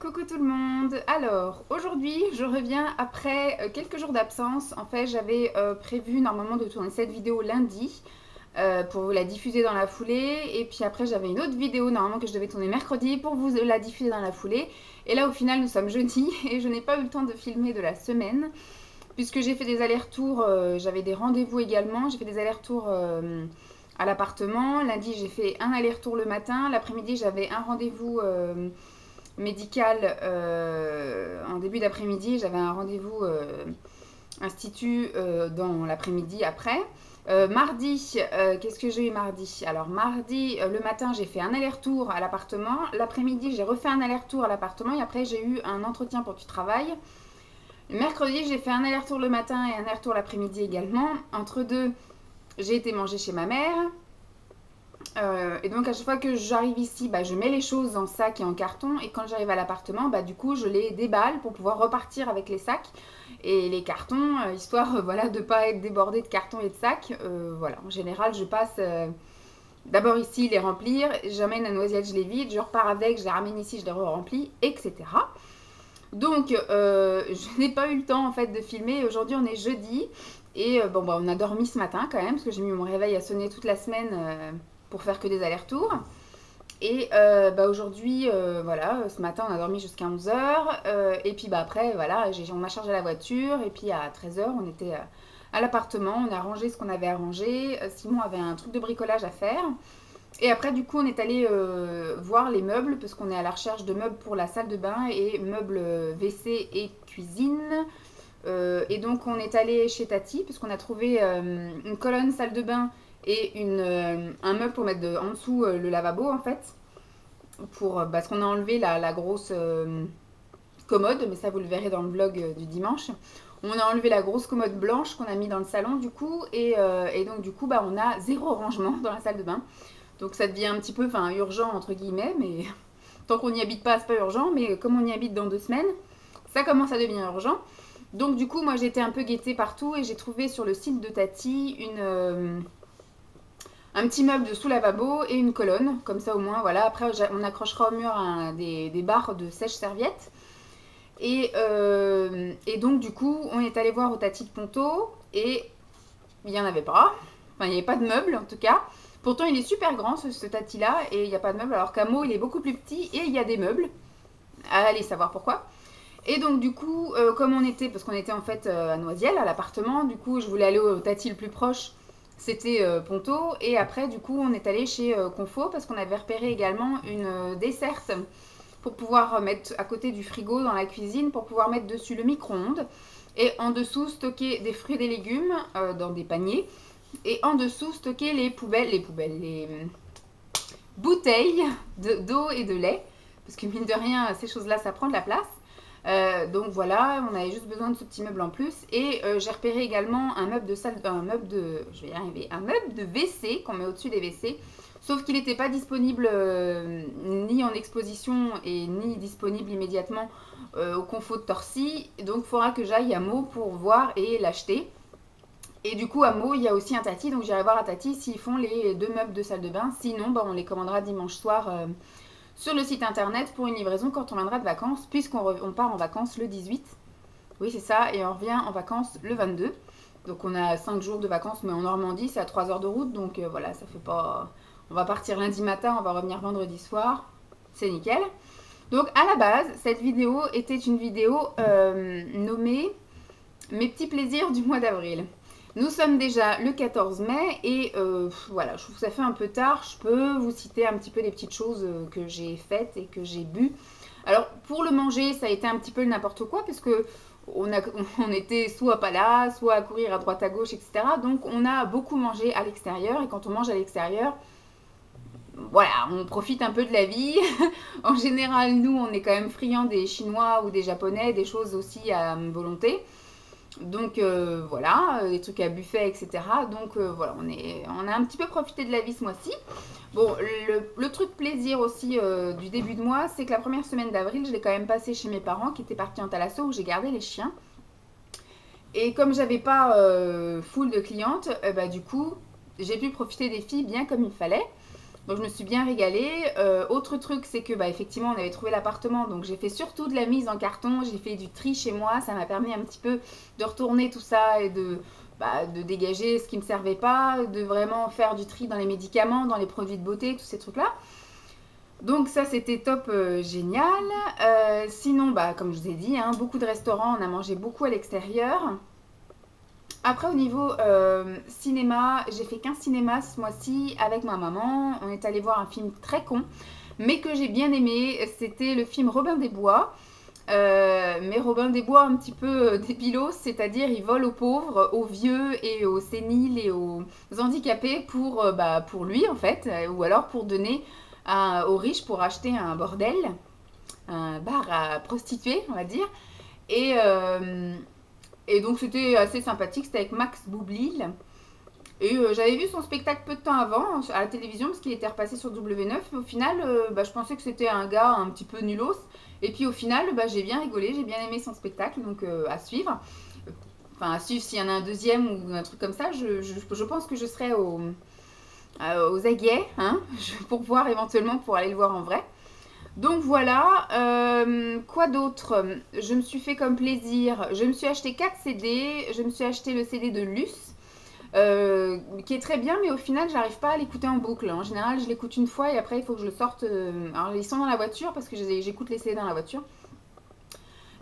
Coucou tout le monde. Alors, aujourd'hui, je reviens après quelques jours d'absence. En fait, j'avais prévu normalement de tourner cette vidéo lundi pour vous la diffuser dans la foulée. Et puis après, j'avais une autre vidéo normalement que je devais tourner mercredi pour vous la diffuser dans la foulée. Et là, au final, nous sommes jeudi et je n'ai pas eu le temps de filmer de la semaine puisque j'ai fait des allers-retours. J'avais des rendez-vous également. J'ai fait des allers-retours à l'appartement. Lundi, j'ai fait un aller-retour le matin. L'après-midi, j'avais un rendez-vous médical en début d'après-midi. J'avais un rendez-vous institut dans l'après-midi après. Mardi, qu'est-ce que j'ai eu mardi? Alors mardi, le matin, j'ai fait un aller-retour à l'appartement. L'après-midi, j'ai refait un aller-retour à l'appartement et après, j'ai eu un entretien pour du travail. Le mercredi, j'ai fait un aller-retour le matin et un aller-retour l'après-midi également. Entre deux, j'ai été manger chez ma mère. Et donc à chaque fois que j'arrive ici, bah, je mets les choses en sac et en carton. Et quand j'arrive à l'appartement, bah, du coup, je les déballe pour pouvoir repartir avec les sacs et les cartons, histoire voilà, de ne pas être débordée de cartons et de sacs. Voilà, en général, je passe d'abord ici les remplir. J'amène la noisette, je les vide, je repars avec, je les ramène ici, je les re-remplis, etc. Donc, je n'ai pas eu le temps en fait de filmer. Aujourd'hui, on est jeudi. Et bon, bah, on a dormi ce matin quand même, parce que j'ai mis mon réveil à sonner toute la semaine pour faire que des allers-retours. Et bah, aujourd'hui, voilà, ce matin, on a dormi jusqu'à 11h. Et puis bah, après, voilà, on a chargé la voiture. Et puis à 13h, on était à l'appartement. On a rangé ce qu'on avait à ranger. Simon avait un truc de bricolage à faire. Et après, du coup, on est allé voir les meubles, parce qu'on est à la recherche de meubles pour la salle de bain et meubles WC et cuisine. Et donc, on est allé chez Tati, parce qu'on a trouvé une colonne salle de bain et un meuble pour mettre en dessous le lavabo, en fait. Parce qu'on a enlevé la grosse commode, mais ça, vous le verrez dans le vlog du dimanche. On a enlevé la grosse commode blanche qu'on a mis dans le salon, du coup. Et donc, du coup, bah, on a zéro rangement dans la salle de bain. Donc ça devient un petit peu urgent entre guillemets, mais tant qu'on n'y habite pas, c'est pas urgent. Mais comme on y habite dans 2 semaines, ça commence à devenir urgent. Donc du coup, moi j'ai été un peu guettée partout et j'ai trouvé sur le site de Tati un petit meuble de sous lavabo et une colonne. Comme ça au moins, voilà. Après, on accrochera au mur des barres de sèche-serviette. Et donc du coup, on est allé voir au Tati de Ponto et il n'y en avait pas. Enfin, il n'y avait pas de meuble en tout cas. Pourtant, il est super grand ce Tati-là et il n'y a pas de meuble. Alors qu'à Meaux, il est beaucoup plus petit et il y a des meubles. Allez savoir pourquoi. Et donc, du coup, comme on était, parce qu'on était en fait à Noisiel, à l'appartement, du coup, je voulais aller au Tati le plus proche, c'était Ponto. Et après, du coup, on est allé chez Confo parce qu'on avait repéré également une desserte pour pouvoir mettre à côté du frigo dans la cuisine, pour pouvoir mettre dessus le micro-ondes. Et en dessous, stocker des fruits et des légumes dans des paniers. Et en dessous, stocker les bouteilles d'eau et de lait. Parce que mine de rien, ces choses-là, ça prend de la place. Donc voilà, on avait juste besoin de ce petit meuble en plus. Et j'ai repéré également un meuble de salle, je vais y arriver, un meuble de WC qu'on met au-dessus des WC. Sauf qu'il n'était pas disponible ni en exposition et ni disponible immédiatement au Confo de Torcy. Donc il faudra que j'aille à Meaux pour voir et l'acheter. Et du coup, à Meaux, il y a aussi un Tati, donc j'irai voir à Tati s'ils font les 2 meubles de salle de bain. Sinon, bah, on les commandera dimanche soir sur le site internet pour une livraison quand on viendra de vacances, puisqu'on part en vacances le 18. Oui, c'est ça, et on revient en vacances le 22. Donc on a 5 jours de vacances, mais en Normandie, c'est à 3 heures de route, donc voilà, ça fait pas... On va partir lundi matin, on va revenir vendredi soir, c'est nickel. Donc à la base, cette vidéo était une vidéo nommée « Mes petits plaisirs du mois d'avril ». Nous sommes déjà le 14 mai et voilà, je trouve que ça fait un peu tard. Je peux vous citer un petit peu les petites choses que j'ai faites et que j'ai bu. Alors pour le manger, ça a été un petit peu n'importe quoi parce que on était soit pas là, soit à courir à droite à gauche, etc. Donc on a beaucoup mangé à l'extérieur et quand on mange à l'extérieur, voilà, on profite un peu de la vie. En général, nous, on est quand même friands des Chinois ou des Japonais, des choses aussi à volonté. Donc voilà, des trucs à buffet, etc. Donc voilà, on a un petit peu profité de la vie ce mois-ci. Bon, le truc plaisir aussi du début de mois, c'est que la première semaine d'avril, je l'ai quand même passé chez mes parents qui étaient partis en thalasso où j'ai gardé les chiens. Et comme j'avais pas full de clientes, bah, du coup, j'ai pu profiter des filles bien comme il fallait. Donc je me suis bien régalée. Autre truc, c'est que bah, effectivement, on avait trouvé l'appartement, donc j'ai fait surtout de la mise en carton, j'ai fait du tri chez moi, ça m'a permis un petit peu de retourner tout ça et de dégager ce qui ne me servait pas, de vraiment faire du tri dans les médicaments, dans les produits de beauté, tous ces trucs-là. Donc ça c'était top, génial. Sinon, bah, comme je vous ai dit, hein, beaucoup de restaurants, on a mangé beaucoup à l'extérieur. Après, au niveau cinéma, j'ai fait qu'un cinéma ce mois-ci avec ma maman. On est allé voir un film très con, mais que j'ai bien aimé. C'était le film Robin des Bois. Mais Robin des Bois un petit peu débilos, c'est-à-dire il vole aux pauvres, aux vieux et aux séniles et aux handicapés pour lui en fait, ou alors pour donner aux riches pour acheter un bordel, un bar à prostituées on va dire. Et, euh, et donc c'était assez sympathique, c'était avec Max Boublil. Et j'avais vu son spectacle peu de temps avant à la télévision parce qu'il était repassé sur W9. Mais au final, je pensais que c'était un gars un petit peu nulos. Et puis au final, j'ai bien rigolé, j'ai bien aimé son spectacle, donc à suivre. Enfin, à suivre s'il y en a un deuxième ou un truc comme ça. Je pense que je serai aux aguets hein, pour voir éventuellement pour aller le voir en vrai. Donc voilà, quoi d'autre? Je me suis fait comme plaisir, je me suis acheté 4 CD, je me suis acheté le CD de Luce, qui est très bien, mais au final, j'arrive pas à l'écouter en boucle. En général, je l'écoute une fois et après, il faut que je le sorte. Alors, ils sont dans la voiture parce que j'écoute les CD dans la voiture.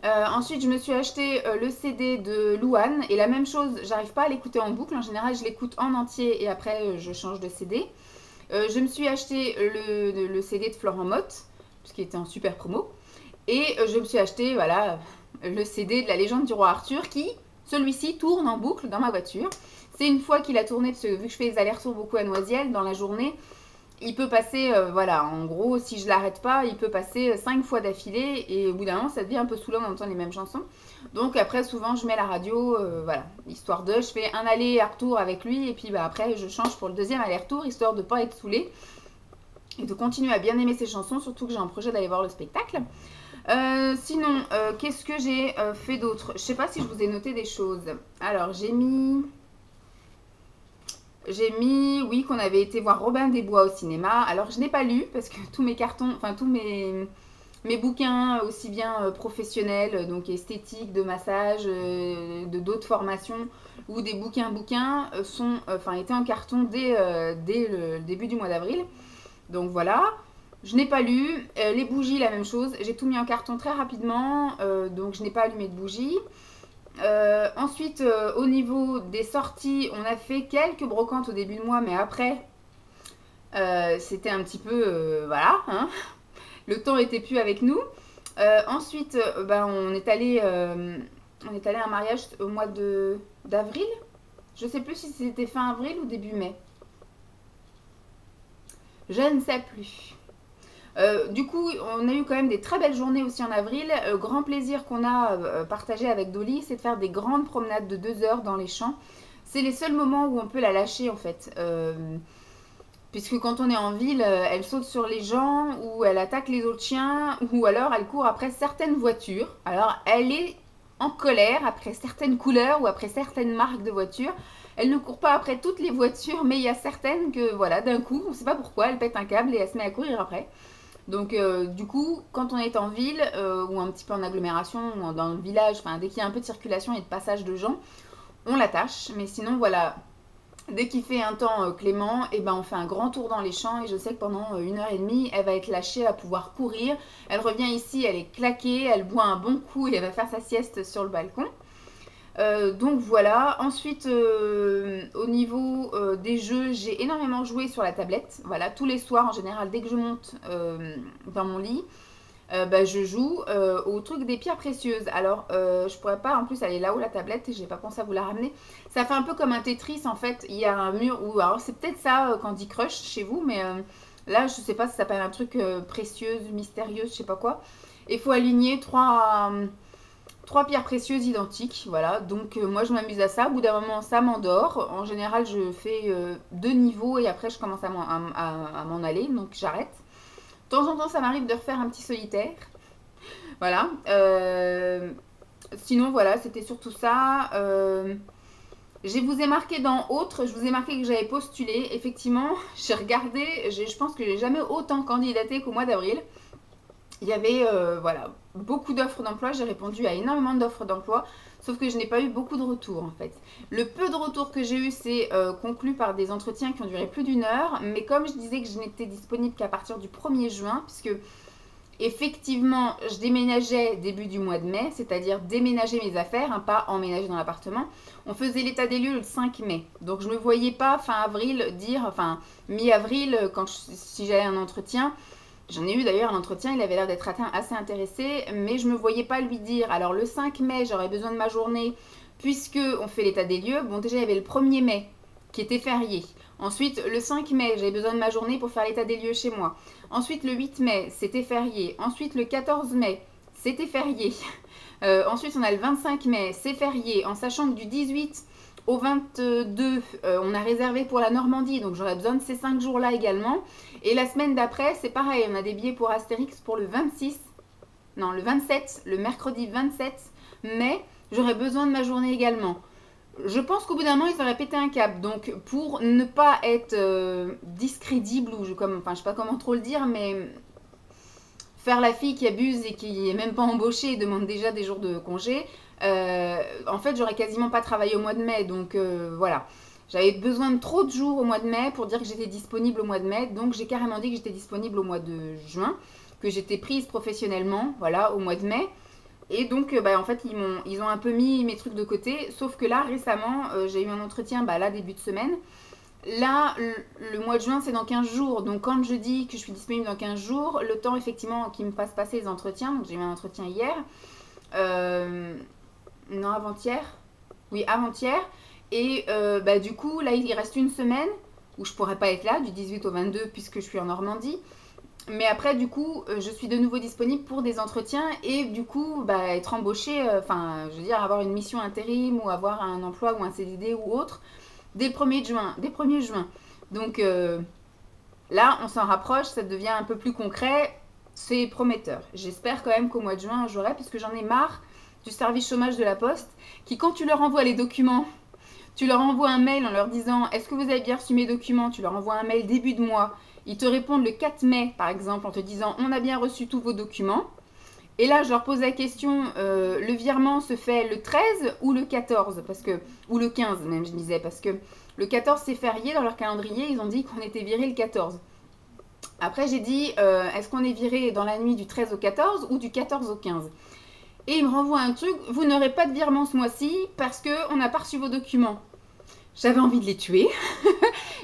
Ensuite, je me suis acheté le CD de Louane et la même chose, j'arrive pas à l'écouter en boucle. En général, je l'écoute en entier et après, je change de CD. Je me suis acheté le CD de Florent Motte, parce qu'il était en super promo. Et je me suis acheté, voilà, le CD de la légende du roi Arthur qui, celui-ci, tourne en boucle dans ma voiture. C'est une fois qu'il a tourné, parce que vu que je fais les allers-retours beaucoup à Noisiel dans la journée, il peut passer, voilà, en gros, si je l'arrête pas, il peut passer 5 fois d'affilée et au bout d'un moment, ça devient un peu saoulant d'entendre les mêmes chansons. Donc après, souvent, je mets la radio, voilà, histoire de, je fais un aller et retour avec lui et puis après, je change pour le deuxième aller-retour, histoire de pas être saoulée et de continuer à bien aimer ces chansons, surtout que j'ai un projet d'aller voir le spectacle. Sinon, qu'est-ce que j'ai fait d'autre? Je sais pas si je vous ai noté des choses. Alors, oui, qu'on avait été voir Robin des Bois au cinéma. Alors, je n'ai pas lu parce que tous mes cartons, enfin, tous mes bouquins, aussi bien professionnels, donc esthétiques, de massage, de d'autres formations, ou des bouquins, étaient en carton dès le début du mois d'avril. Donc voilà. Je n'ai pas lu. Les bougies, la même chose. J'ai tout mis en carton très rapidement, donc je n'ai pas allumé de bougies. Ensuite, au niveau des sorties, on a fait quelques brocantes au début du mois, mais après, c'était un petit peu, voilà, hein, le temps était plus avec nous. Ensuite, on est allé à un mariage au mois d'avril. Je sais plus si c'était fin avril ou début mai. Je ne sais plus. Du coup, on a eu quand même des très belles journées aussi en avril. Grand plaisir qu'on a partagé avec Dolly, c'est de faire des grandes promenades de 2 heures dans les champs. C'est les seuls moments où on peut la lâcher en fait. Puisque quand on est en ville, elle saute sur les gens, ou elle attaque les autres chiens, ou alors elle court après certaines voitures. Alors elle est en colère après certaines couleurs ou après certaines marques de voitures. Elle ne court pas après toutes les voitures, mais il y a certaines que, voilà, d'un coup, on ne sait pas pourquoi, elle pète un câble et elle se met à courir après. Donc, du coup, quand on est en ville ou un petit peu en agglomération ou dans le village, enfin, dès qu'il y a un peu de circulation et de passage de gens, on l'attache. Mais sinon, voilà, dès qu'il fait un temps clément, et ben on fait un grand tour dans les champs et je sais que pendant 1 heure et demie, elle va être lâchée à pouvoir courir. Elle revient ici, elle est claquée, elle boit un bon coup et elle va faire sa sieste sur le balcon. Donc voilà. Ensuite, au niveau des jeux, j'ai énormément joué sur la tablette. Voilà, tous les soirs en général, dès que je monte dans mon lit, je joue au truc des pierres précieuses. Alors, je pourrais pas en plus aller là-haut la tablette et j'ai pas pensé à vous la ramener. Ça fait un peu comme un Tetris en fait. Il y a un mur où, alors c'est peut-être ça Candy Crush chez vous, mais là je sais pas si ça s'appelle un truc précieuse, mystérieuse, je sais pas quoi. Il faut aligner trois pierres précieuses identiques, voilà. Donc moi je m'amuse à ça. Au bout d'un moment, ça m'endort. En général, je fais 2 niveaux et après je commence à m'en aller, donc j'arrête. De temps en temps, ça m'arrive de refaire un petit solitaire. Voilà. Sinon, voilà, c'était surtout ça. Je vous ai marqué dans autres, je vous ai marqué que j'avais postulé. Effectivement, j'ai regardé, je pense que j'ai jamais autant candidaté qu'au mois d'avril. Il y avait voilà, beaucoup d'offres d'emploi, j'ai répondu à énormément d'offres d'emploi, sauf que je n'ai pas eu beaucoup de retours en fait. Le peu de retours que j'ai eu, c'est conclu par des entretiens qui ont duré plus d'une heure, mais comme je disais que je n'étais disponible qu'à partir du 1er juin, puisque effectivement, je déménageais début du mois de mai, c'est-à-dire déménager mes affaires, hein, pas emménager dans l'appartement. On faisait l'état des lieux le 5 mai. Donc je ne me voyais pas fin avril dire, enfin mi-avril, si j'avais un entretien. J'en ai eu d'ailleurs un entretien, il avait l'air d'être assez intéressé, mais je ne me voyais pas lui dire, alors le 5 mai, j'aurais besoin de ma journée, puisque on fait l'état des lieux. Bon, déjà, il y avait le 1er mai, qui était férié. Ensuite, le 5 mai, j'avais besoin de ma journée pour faire l'état des lieux chez moi. Ensuite, le 8 mai, c'était férié. Ensuite, le 14 mai, c'était férié. Ensuite, on a le 25 mai, c'est férié, en sachant que du 18 au 22, on a réservé pour la Normandie, donc j'aurais besoin de ces 5 jours-là également. Et la semaine d'après, c'est pareil, on a des billets pour Astérix pour le 26, non, le 27, le mercredi 27 mai, j'aurais besoin de ma journée également. Je pense qu'au bout d'un moment, ils auraient pété un câble. Donc, pour ne pas être discrédible, ou je sais pas comment trop le dire, mais faire la fille qui abuse et qui n'est même pas embauchée et demande déjà des jours de congé, en fait, j'aurais quasiment pas travaillé au mois de mai. Donc, voilà. J'avais besoin de trop de jours au mois de mai pour dire que j'étais disponible au mois de mai. Donc, j'ai carrément dit que j'étais disponible au mois de juin, que j'étais prise professionnellement, voilà, au mois de mai. Et donc, en fait, ils ont un peu mis mes trucs de côté. Sauf que là, récemment, j'ai eu un entretien, là, début de semaine. Là, le mois de juin, c'est dans 15 jours. Donc, quand je dis que je suis disponible dans 15 jours, le temps, effectivement, qui me fasse passer les entretiens. Donc, j'ai eu un entretien hier. Non, avant-hier. Oui, avant-hier. Et du coup, là, il reste une semaine où je pourrais pas être là, du 18 au 22, puisque je suis en Normandie. Mais après, du coup, je suis de nouveau disponible pour des entretiens et du coup, être embauchée, je veux dire, avoir une mission intérim ou avoir un emploi ou un CDD ou autre dès le 1er juin. Donc là, on s'en rapproche, ça devient un peu plus concret, c'est prometteur. J'espère quand même qu'au mois de juin, j'aurai, puisque j'en ai marre du service chômage de la Poste, qui quand tu leur envoies les documents, tu leur envoies un mail en leur disant « Est-ce que vous avez bien reçu mes documents ?» Tu leur envoies un mail début de mois. Ils te répondent le 4 mai, par exemple, en te disant « On a bien reçu tous vos documents. » Et là, je leur pose la question le virement se fait le 13 ou le 14 ou le 15 même, je disais, parce que le 14, c'est férié dans leur calendrier. Ils ont dit qu'on était viré le 14. Après, j'ai dit est-ce qu'on est viré dans la nuit du 13 au 14 ou du 14 au 15 ? Et ils me renvoient un truc, vous n'aurez pas de virement ce mois-ci parce qu'on n'a pas reçu vos documents. J'avais envie de les tuer.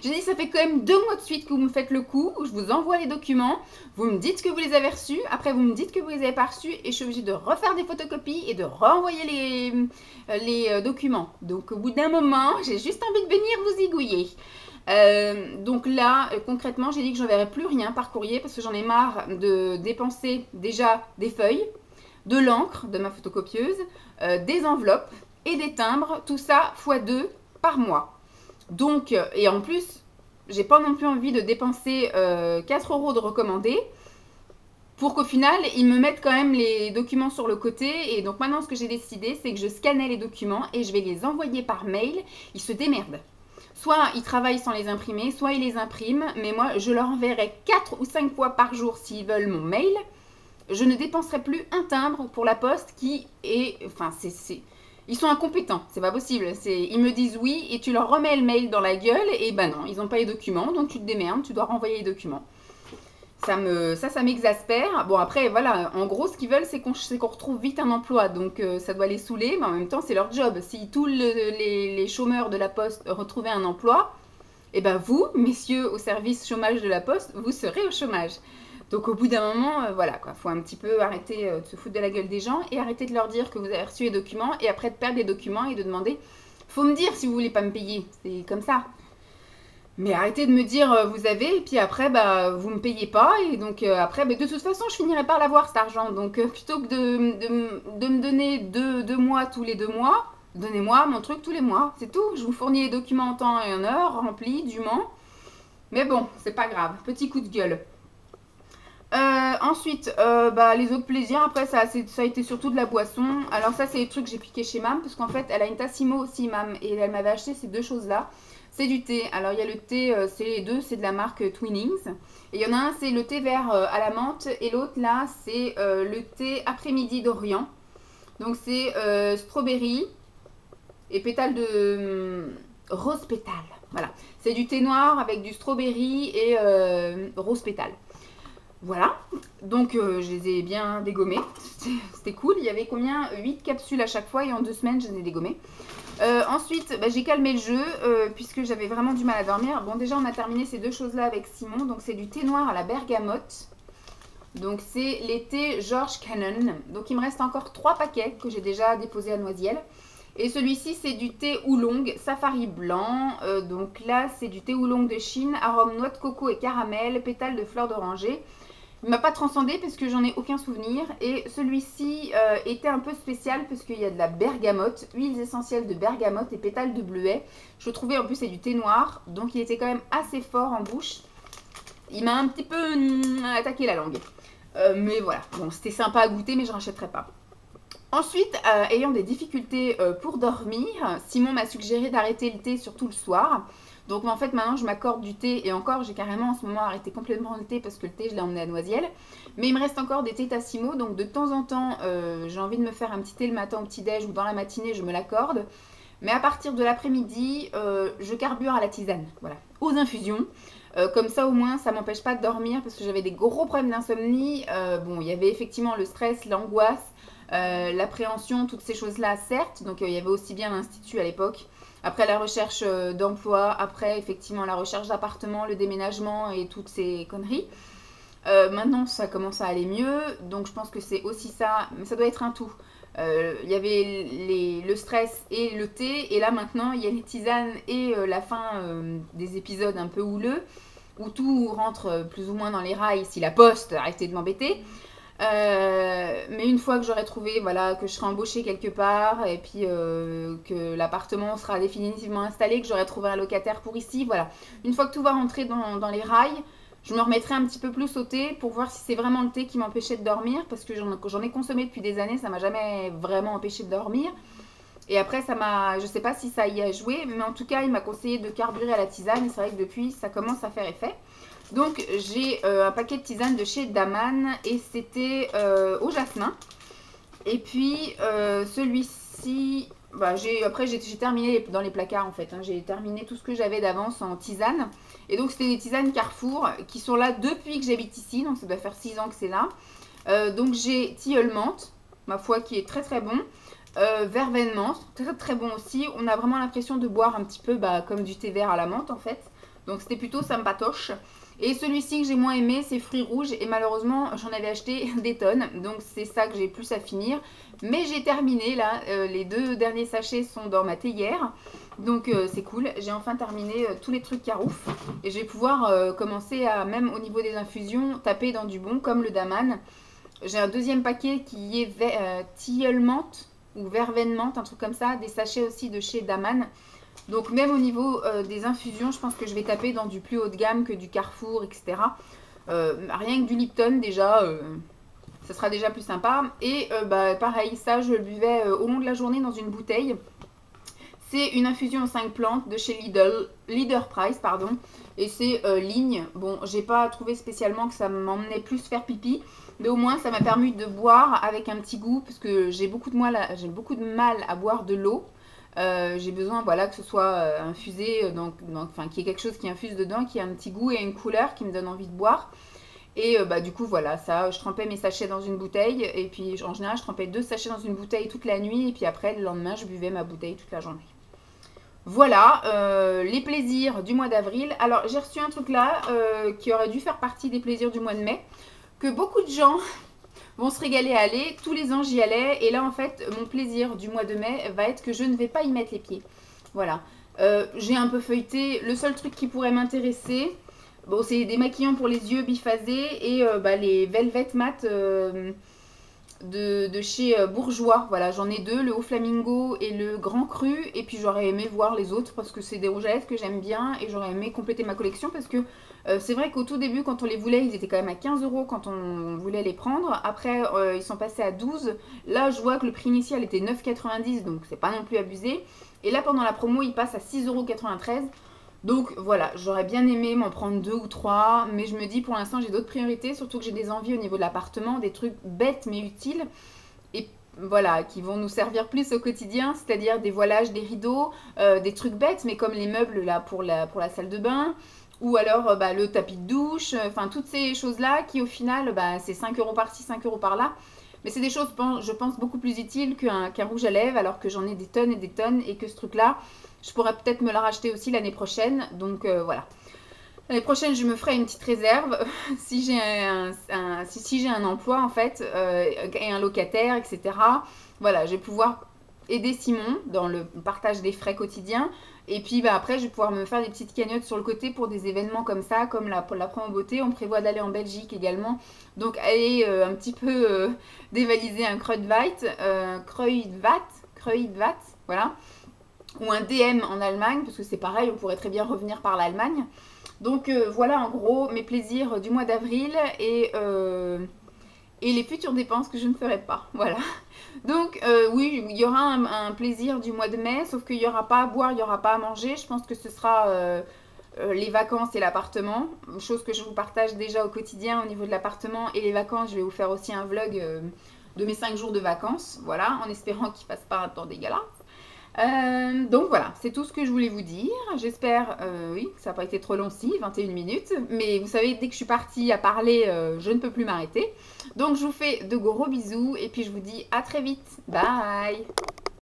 J'ai dit, ça fait quand même 2 mois de suite que vous me faites le coup, où je vous envoie les documents, vous me dites que vous les avez reçus, après vous me dites que vous les avez pas reçus, et je suis obligée de refaire des photocopies et de renvoyer les documents. Donc au bout d'un moment, j'ai juste envie de venir vous zigouiller. Donc là, concrètement, j'ai dit que je n'enverrai plus rien par courrier, parce que j'en ai marre de dépenser déjà des feuilles, de l'encre de ma photocopieuse, des enveloppes et des timbres, tout ça x2 par mois. Donc, et en plus, j'ai pas non plus envie de dépenser 4 € de recommandé pour qu'au final, ils me mettent quand même les documents sur le côté. Et donc maintenant, ce que j'ai décidé, c'est que je scannais les documents et je vais les envoyer par mail. Ils se démerdent. Soit ils travaillent sans les imprimer, soit ils les impriment. Mais moi, je leur enverrai 4 ou 5 fois par jour s'ils veulent mon mail. Je ne dépenserai plus un timbre pour la Poste qui est... Enfin, ils sont incompétents, c'est pas possible. Ils me disent oui et tu leur remets le mail dans la gueule et non, ils n'ont pas les documents, donc tu te démerdes, tu dois renvoyer les documents. Ça m'exaspère. Bon après, voilà, en gros, ce qu'ils veulent, c'est qu'on retrouve vite un emploi, donc ça doit les saouler, mais en même temps, c'est leur job. Si tous les chômeurs de la Poste retrouvaient un emploi, vous, messieurs au service chômage de la Poste, vous serez au chômage. Donc au bout d'un moment, voilà quoi, faut un petit peu arrêter de se foutre de la gueule des gens et arrêter de leur dire que vous avez reçu les documents et après de perdre les documents et de demander, faut me dire si vous voulez pas me payer, c'est comme ça. Mais arrêtez de me dire vous avez et puis après vous me payez pas et donc après de toute façon je finirai par l'avoir cet argent. Donc plutôt que de me donner deux mois tous les 2 mois, donnez-moi mon truc tous les mois, c'est tout. Je vous fournis les documents en temps et en heure, remplis, dûment. Mais bon, c'est pas grave, petit coup de gueule. Ensuite, bah, les autres plaisirs, après ça a été surtout de la boisson. Alors ça c'est les trucs que j'ai piqué chez Mam, parce qu'en fait elle a une Tassimo aussi Mam, et elle m'avait acheté ces deux choses là. C'est du thé, alors il y a le thé, c'est les deux, c'est de la marque Twinings. Et il y en a un c'est le thé vert à la menthe, et l'autre là c'est le thé après-midi d'Orient. Donc c'est strawberry et pétale de rose pétale. Voilà, c'est du thé noir avec du strawberry et rose pétale. Voilà, donc je les ai bien dégommés, c'était cool. Il y avait combien 8 capsules à chaque fois et en 2 semaines je les ai dégommées. Ensuite, bah, j'ai calmé le jeu puisque j'avais vraiment du mal à dormir. Bon, déjà on a terminé ces deux choses là avec Simon. Donc c'est du thé noir à la bergamote. Donc c'est les thés George Cannon. Donc il me reste encore 3 paquets que j'ai déjà déposés à Noisiel. Et celui-ci c'est du thé oolong safari blanc. Donc là c'est du thé oolong de Chine, arôme noix de coco et caramel, pétales de fleurs d'oranger. Il m'a pas transcendé parce que j'en ai aucun souvenir. Et celui-ci était un peu spécial parce qu'il y a de la bergamote, huiles essentielles de bergamote et pétales de bleuet. Je trouvais en plus c'est du thé noir, donc il était quand même assez fort en bouche. Il m'a un petit peu attaqué la langue. Mais voilà, bon c'était sympa à goûter mais je ne rachèterai pas. Ensuite, ayant des difficultés pour dormir, Simon m'a suggéré d'arrêter le thé surtout le soir. Donc en fait maintenant je m'accorde du thé et encore j'ai carrément en ce moment arrêté complètement le thé parce que le thé je l'ai emmené à Noisiel. Mais il me reste encore des thés Tassimo, donc de temps en temps j'ai envie de me faire un petit thé le matin au petit déj ou dans la matinée je me l'accorde. Mais à partir de l'après-midi je carbure à la tisane, voilà, aux infusions. Comme ça au moins ça m'empêche pas de dormir parce que j'avais des gros problèmes d'insomnie. Bon il y avait effectivement le stress, l'angoisse, l'appréhension, toutes ces choses là certes. Donc il y avait aussi bien l'institut à l'époque. Après la recherche d'emploi, après effectivement la recherche d'appartement, le déménagement et toutes ces conneries. Maintenant ça commence à aller mieux, donc je pense que c'est aussi ça, mais ça doit être un tout. Il y avait le stress et le thé, et là maintenant il y a les tisanes et la fin des épisodes un peu houleux, où tout rentre plus ou moins dans les rails si la poste arrêtait de m'embêter. Mais une fois que j'aurai trouvé, voilà, que je serai embauchée quelque part et puis que l'appartement sera définitivement installé, que j'aurai trouvé un locataire pour ici, voilà. Une fois que tout va rentrer dans les rails, je me remettrai un petit peu plus au thé pour voir si c'est vraiment le thé qui m'empêchait de dormir parce que j'en ai consommé depuis des années, ça m'a jamais vraiment empêché de dormir. Et après, je sais pas si ça y a joué, mais en tout cas, il m'a conseillé de carburer à la tisane et c'est vrai que depuis, ça commence à faire effet. Donc j'ai un paquet de tisanes de chez Daman et c'était au jasmin. Et puis celui-ci, bah, après j'ai terminé dans les placards en fait. Hein. J'ai terminé tout ce que j'avais d'avance en tisane. Et donc c'était des tisanes Carrefour qui sont là depuis que j'habite ici. Donc ça doit faire 6 ans que c'est là. Donc j'ai tilleul menthe, ma foi qui est très très bon. Verveine menthe, très très bon aussi. On a vraiment l'impression de boire un petit peu comme du thé vert à la menthe en fait. Donc c'était plutôt sympatoche. Et celui-ci que j'ai moins aimé, c'est fruits rouges. Et malheureusement, j'en avais acheté des tonnes. Donc c'est ça que j'ai plus à finir. Mais j'ai terminé là. Les 2 derniers sachets sont dans ma théière. Donc c'est cool. J'ai enfin terminé tous les trucs carouf. Et je vais pouvoir commencer à, même au niveau des infusions, taper dans du bon comme le Daman. J'ai un deuxième paquet qui est tilleul menthe ou verveine menthe, un truc comme ça. Des sachets aussi de chez Daman. Donc même au niveau des infusions, je pense que je vais taper dans du plus haut de gamme que du Carrefour, etc. Rien que du Lipton déjà, ça sera déjà plus sympa. Et pareil, ça je le buvais au long de la journée dans une bouteille. C'est une infusion aux 5 plantes de chez Leader Price, pardon. Et c'est ligne. Bon, j'ai pas trouvé spécialement que ça m'emmenait plus faire pipi. Mais au moins, ça m'a permis de boire avec un petit goût. Parce que j'ai beaucoup de mal à boire de l'eau. J'ai besoin voilà, que ce soit infusé, enfin qu'il y ait quelque chose qui infuse dedans, qui a un petit goût et une couleur qui me donne envie de boire. Et du coup voilà, ça, je trempais mes sachets dans une bouteille. Et puis en général, je trempais 2 sachets dans une bouteille toute la nuit. Et puis après, le lendemain, je buvais ma bouteille toute la journée. Voilà, les plaisirs du mois d'avril. Alors j'ai reçu un truc là qui aurait dû faire partie des plaisirs du mois de mai, que beaucoup de gens vont se régaler à aller. Tous les ans j'y allais et là en fait mon plaisir du mois de mai va être que je ne vais pas y mettre les pieds. Voilà, j'ai un peu feuilleté. Le seul truc qui pourrait m'intéresser, bon, c'est des maquillants pour les yeux biphasés et les Velvet Matte de chez Bourjois. Voilà, j'en ai deux, le Haut Flamingo et le Grand Cru. Et puis j'aurais aimé voir les autres parce que c'est des rouges à lèvres que j'aime bien. Et j'aurais aimé compléter ma collection parce que c'est vrai qu'au tout début, quand on les voulait, ils étaient quand même à 15 € quand on voulait les prendre. Après, ils sont passés à 12. Là, je vois que le prix initial était 9,90, donc c'est pas non plus abusé. Et là, pendant la promo, il passe à 6,93 €. Donc voilà, j'aurais bien aimé m'en prendre 2 ou 3, mais je me dis pour l'instant j'ai d'autres priorités, surtout que j'ai des envies au niveau de l'appartement, des trucs bêtes mais utiles, et voilà, qui vont nous servir plus au quotidien, c'est-à-dire des voilages, des rideaux, des trucs bêtes, mais comme les meubles là pour la salle de bain, ou alors bah, le tapis de douche, enfin toutes ces choses-là qui au final, bah, c'est 5 € par-ci, 5 € par-là. Mais c'est des choses, je pense, beaucoup plus utiles qu'un rouge à lèvres, alors que j'en ai des tonnes et des tonnes, et que ce truc-là, je pourrais peut-être me la racheter aussi l'année prochaine. Donc voilà. L'année prochaine, je me ferai une petite réserve si j'ai si j'ai un emploi en fait, et un locataire, etc. Voilà, je vais pouvoir aider Simon dans le partage des frais quotidiens. Et puis bah, après, je vais pouvoir me faire des petites cagnottes sur le côté pour des événements comme ça, comme pour la promo beauté. On prévoit d'aller en Belgique également. Donc aller un petit peu dévaliser un Kruidvat, voilà. Ou un DM en Allemagne, parce que c'est pareil, on pourrait très bien revenir par l'Allemagne. Donc voilà en gros mes plaisirs du mois d'avril et les futures dépenses que je ne ferai pas. Voilà. Donc oui, il y aura un plaisir du mois de mai, sauf qu'il n'y aura pas à boire, il n'y aura pas à manger. Je pense que ce sera les vacances et l'appartement, chose que je vous partage déjà au quotidien au niveau de l'appartement et les vacances. Je vais vous faire aussi un vlog de mes 5 jours de vacances, voilà, en espérant qu'il ne fasse pas un temps dégueulasse. Donc voilà, c'est tout ce que je voulais vous dire. J'espère, oui, que ça n'a pas été trop long si, 21 minutes. Mais vous savez, dès que je suis partie à parler, je ne peux plus m'arrêter. Donc je vous fais de gros bisous et puis je vous dis à très vite. Bye!